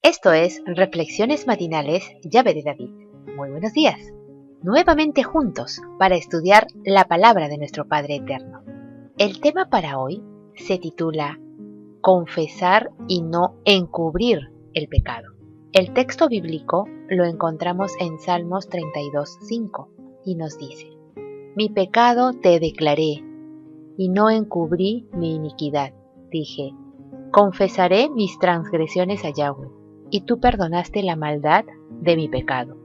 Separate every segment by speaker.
Speaker 1: Esto es Reflexiones Matinales, Llave de David. Muy buenos días. Nuevamente juntos para estudiar la palabra de nuestro Padre Eterno. El tema para hoy se titula Confesar y no encubrir el pecado. El texto bíblico lo encontramos en Salmos 32:5 y nos dice: Mi pecado te declaré y no encubrí mi iniquidad. Dije, confesaré mis transgresiones a Yahweh, y tú perdonaste la maldad de mi pecado.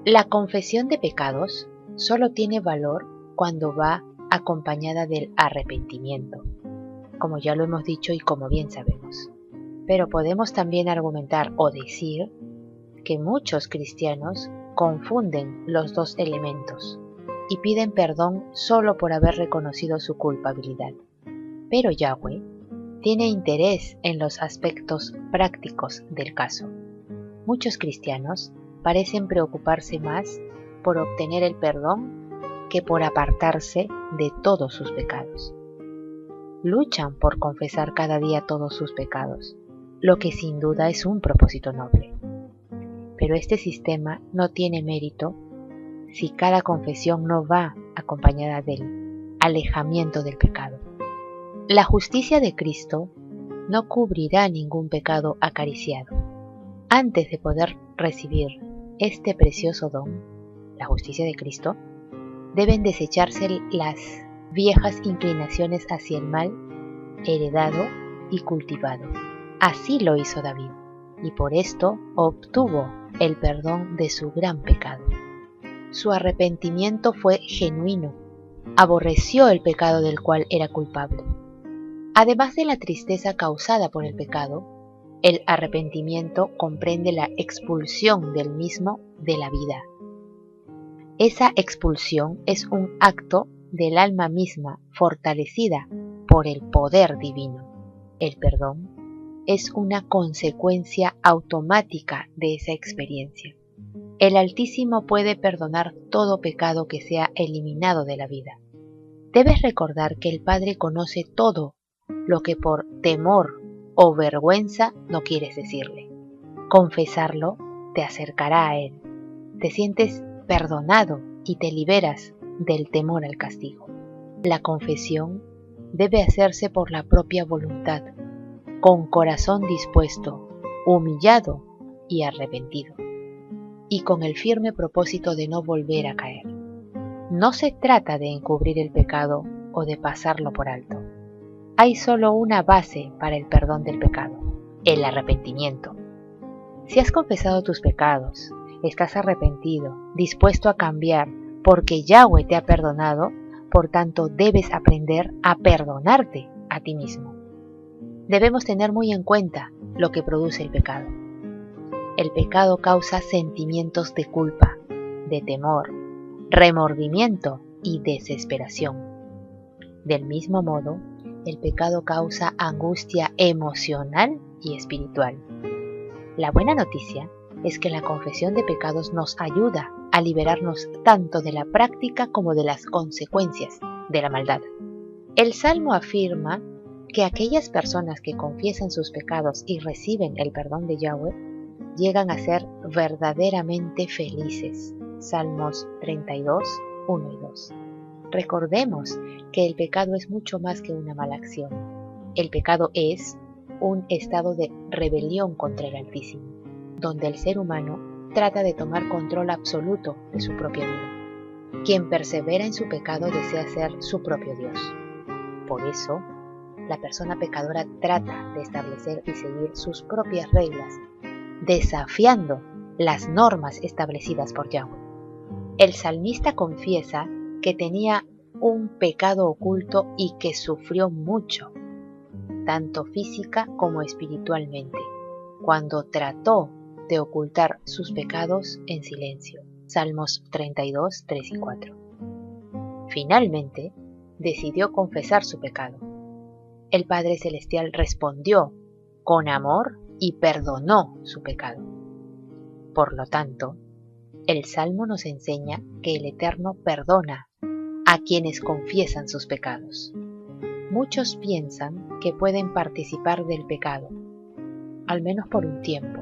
Speaker 1: La confesión de pecados solo tiene valor cuando va acompañada del arrepentimiento, como ya lo hemos dicho y como bien sabemos. Pero podemos también argumentar o decir que muchos cristianos confunden los dos elementos y piden perdón solo por haber reconocido su culpabilidad. Pero Yahweh tiene interés en los aspectos prácticos del caso. Muchos cristianos parecen preocuparse más por obtener el perdón que por apartarse de todos sus pecados. Luchan por confesar cada día todos sus pecados, lo que sin duda es un propósito noble. Pero este sistema no tiene mérito si cada confesión no va acompañada del alejamiento del pecado. La justicia de Cristo no cubrirá ningún pecado acariciado. Antes de poder recibir este precioso don, la justicia de Cristo, deben desecharse las viejas inclinaciones hacia el mal heredado y cultivado. Así lo hizo David, y por esto obtuvo el perdón de su gran pecado. Su arrepentimiento fue genuino, aborreció el pecado del cual era culpable. Además de la tristeza causada por el pecado, el arrepentimiento comprende la expulsión del mismo de la vida. Esa expulsión es un acto del alma misma fortalecida por el poder divino. El perdón es una consecuencia automática de esa experiencia. El Altísimo puede perdonar todo pecado que sea eliminado de la vida. Debes recordar que el Padre conoce todo lo que por temor o vergüenza no quieres decirle. Confesarlo te acercará a Él. Te sientes perdonado y te liberas del temor al castigo. La confesión debe hacerse por la propia voluntad, con corazón dispuesto, humillado y arrepentido, y con el firme propósito de no volver a caer. No se trata de encubrir el pecado o de pasarlo por alto. Hay solo una base para el perdón del pecado: el arrepentimiento. Si has confesado tus pecados, estás arrepentido, dispuesto a cambiar, porque Yahweh te ha perdonado, por tanto debes aprender a perdonarte a ti mismo. Debemos tener muy en cuenta lo que produce el pecado. El pecado causa sentimientos de culpa, de temor, remordimiento y desesperación. Del mismo modo, el pecado causa angustia emocional y espiritual. La buena noticia es que la confesión de pecados nos ayuda a liberarnos tanto de la práctica como de las consecuencias de la maldad. El Salmo afirma que aquellas personas que confiesan sus pecados y reciben el perdón de Yahweh llegan a ser verdaderamente felices. Salmos 32, 1 y 2. Recordemos que el pecado es mucho más que una mala acción. El pecado es un estado de rebelión contra el Altísimo, donde el ser humano trata de tomar control absoluto de su propia vida. Quien persevera en su pecado desea ser su propio Dios. Por eso, la persona pecadora trata de establecer y seguir sus propias reglas, desafiando las normas establecidas por Yahweh. El salmista confiesa que tenía un pecado oculto y que sufrió mucho, tanto física como espiritualmente, cuando trató de ocultar sus pecados en silencio. Salmos 32, 3 y 4. Finalmente, decidió confesar su pecado. El Padre Celestial respondió con amor y perdonó su pecado. Por lo tanto, el Salmo nos enseña que el Eterno perdona a quienes confiesan sus pecados. Muchos piensan que pueden participar del pecado, al menos por un tiempo,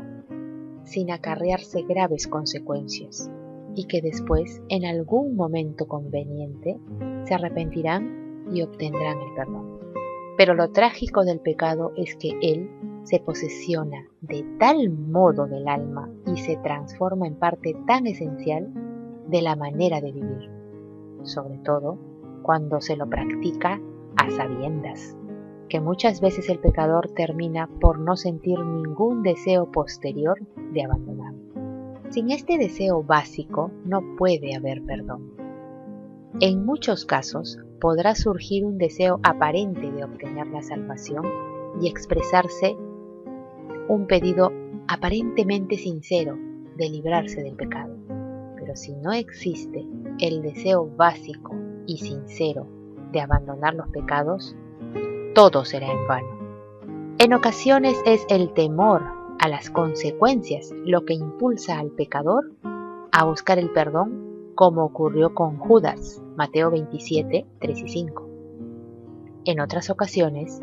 Speaker 1: sin acarrearse graves consecuencias, y que después, en algún momento conveniente, se arrepentirán y obtendrán el perdón. Pero lo trágico del pecado es que él se posesiona de tal modo del alma y se transforma en parte tan esencial de la manera de vivir, sobre todo cuando se lo practica a sabiendas, que muchas veces el pecador termina por no sentir ningún deseo posterior de abandonarlo. Sin este deseo básico no puede haber perdón. En muchos casos podrá surgir un deseo aparente de obtener la salvación y expresarse un pedido aparentemente sincero de librarse del pecado. Pero si no existe el deseo básico y sincero de abandonar los pecados, todo será en vano. En ocasiones es el temor a las consecuencias lo que impulsa al pecador a buscar el perdón, como ocurrió con Judas, Mateo 27, 3 y 5. En otras ocasiones,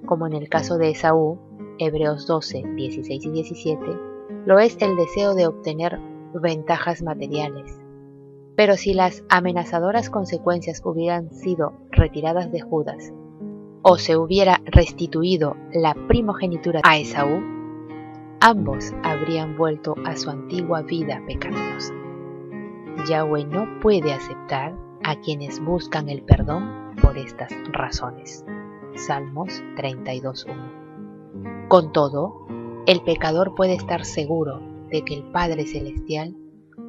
Speaker 1: como en el caso de Esaú, Hebreos 12, 16 y 17, lo es el deseo de obtener ventajas materiales. Pero si las amenazadoras consecuencias hubieran sido retiradas de Judas, o se hubiera restituido la primogenitura a Esaú, ambos habrían vuelto a su antigua vida pecaminosa. Yahweh no puede aceptar a quienes buscan el perdón por estas razones. Salmos 32:1. Con todo, el pecador puede estar seguro de que el Padre Celestial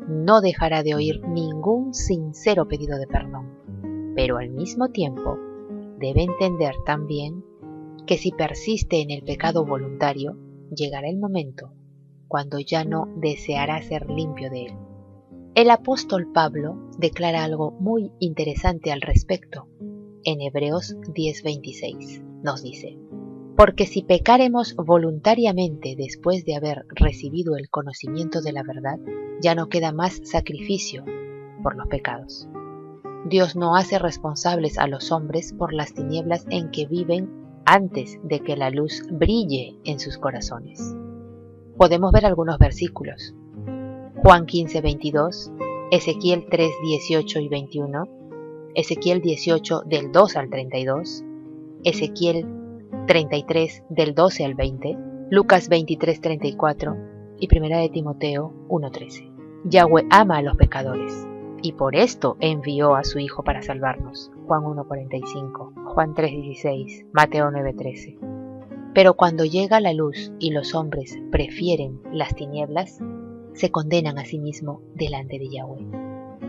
Speaker 1: no dejará de oír ningún sincero pedido de perdón, pero al mismo tiempo debe entender también que si persiste en el pecado voluntario, llegará el momento cuando ya no deseará ser limpio de él. El apóstol Pablo declara algo muy interesante al respecto. En Hebreos 10:26 nos dice: porque si pecáremos voluntariamente después de haber recibido el conocimiento de la verdad, ya no queda más sacrificio por los pecados. Dios no hace responsables a los hombres por las tinieblas en que viven antes de que la luz brille en sus corazones. Podemos ver algunos versículos. Juan 15:22, Ezequiel 3:18 y 21, Ezequiel 18 del 2 al 32, Ezequiel 33 del 12 al 20, Lucas 23:34 y 1 de Timoteo 1:13. Yahweh ama a los pecadores y por esto envió a su Hijo para salvarnos. Juan 1:45, Juan 3:16, Mateo 9:13. Pero cuando llega la luz y los hombres prefieren las tinieblas, se condenan a sí mismos delante de Yahweh.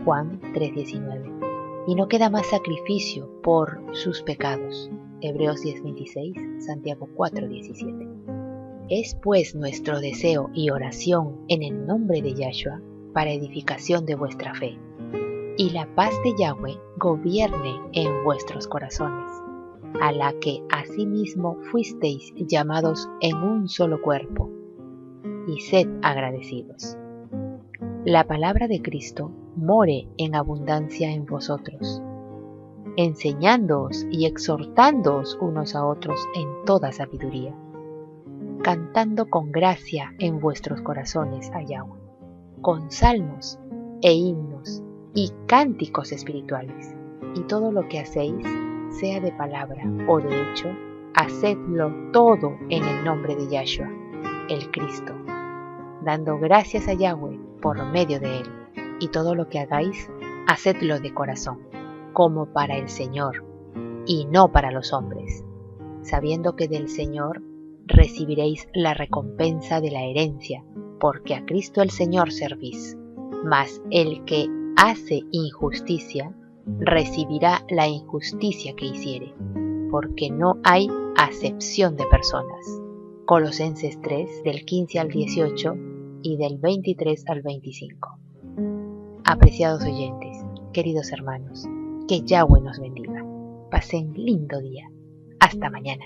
Speaker 1: Juan 3:19. Y no queda más sacrificio por sus pecados. Hebreos 10:26, Santiago 4:17. Es pues nuestro deseo y oración en el nombre de Yahshua para edificación de vuestra fe, y la paz de Yahweh gobierne en vuestros corazones, a la que asimismo fuisteis llamados en un solo cuerpo, y sed agradecidos. La palabra de Cristo more en abundancia en vosotros, enseñándoos y exhortándoos unos a otros en toda sabiduría, cantando con gracia en vuestros corazones a Yahweh, con salmos e himnos y cánticos espirituales, y todo lo que hacéis, sea de palabra o de hecho, hacedlo todo en el nombre de Yahshua, el Cristo, dando gracias a Yahweh por medio de él, y todo lo que hagáis, hacedlo de corazón, como para el Señor, y no para los hombres, sabiendo que del Señor recibiréis la recompensa de la herencia, porque a Cristo el Señor servís. Mas el que hace injusticia, recibirá la injusticia que hiciere, porque no hay acepción de personas. Colosenses 3, del 15 al 18 y del 23 al 25. Apreciados oyentes, queridos hermanos, que Yahweh nos bendiga. Pasen lindo día. Hasta mañana.